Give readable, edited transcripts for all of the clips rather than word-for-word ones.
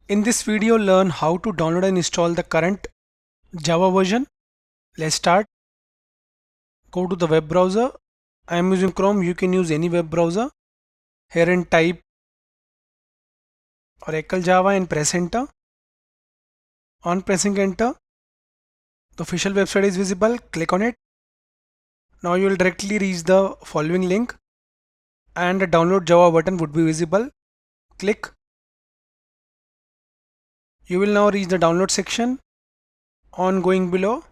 In this video, learn how to download and install the current Java version. Let's start. Go to the web browser. I am using Chrome. You can use any web browser. Here and type Oracle Java and press enter. On pressing enter, the official website is visible. Click on it. Now you will directly reach the following link and the download Java button would be visible. Click. You will now reach the download section. On going below,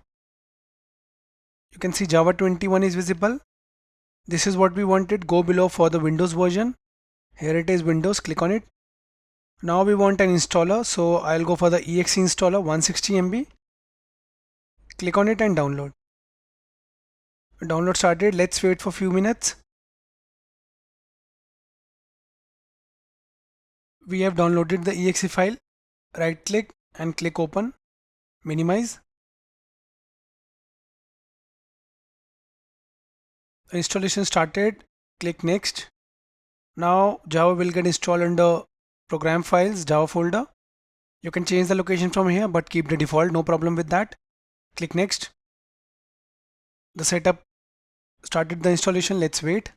you can see Java 21 is visible. This is what we wanted. Go below for the Windows version. Here it is, Windows. Click on it. Now we want an installer, so I'll go for the exe installer 160 MB. Click on it and download. Download started. Let's wait for a few minutes. We have downloaded the exe file. Right click and click open. Minimize. The installation started. Click next. Now Java will get installed under program files Java folder. You can change the location from here but keep the default, no problem with that. Click next. The setup started the installation. Let's wait.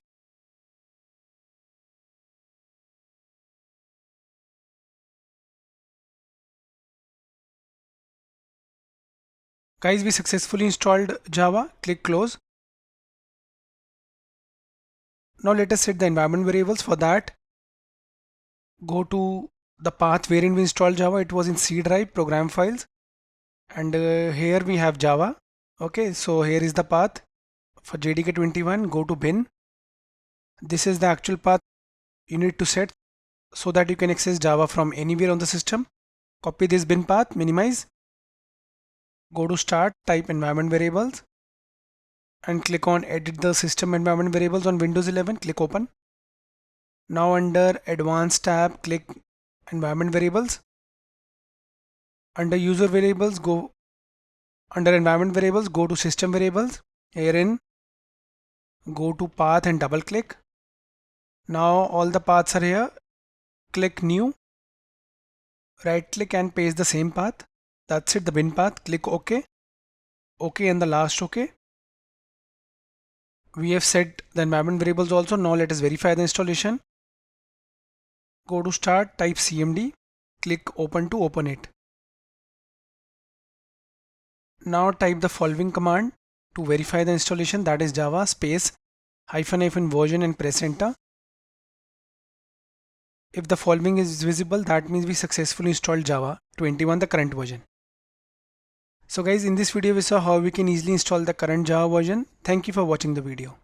Guys, we successfully installed Java. Click close. Now let us set the environment variables. For that, go to the path wherein we installed Java. It was in C drive, program files, and here we have Java. Okay, so here is the path for JDK 21. Go to bin. This is the actual path you need to set so that you can access Java from anywhere on the system. Copy this bin path, minimize. Go to start, type environment variables and click on edit the system environment variables on Windows 11. Click open. Now under advanced tab, click environment variables. Under user variables, go under environment variables, go to system variables. Herein, go to path and double click. Now all the paths are here. Click new. Right click and paste the same path. That's it, the bin path. Click OK. OK and the last OK. We have set the environment variables also. Now let us verify the installation. Go to start, type cmd, click open to open it. Now type the following command to verify the installation, that is java space -- version and press enter. If the following is visible, that means we successfully installed Java 21, the current version. So guys, in this video we saw how we can easily install the current Java version. Thank you for watching the video.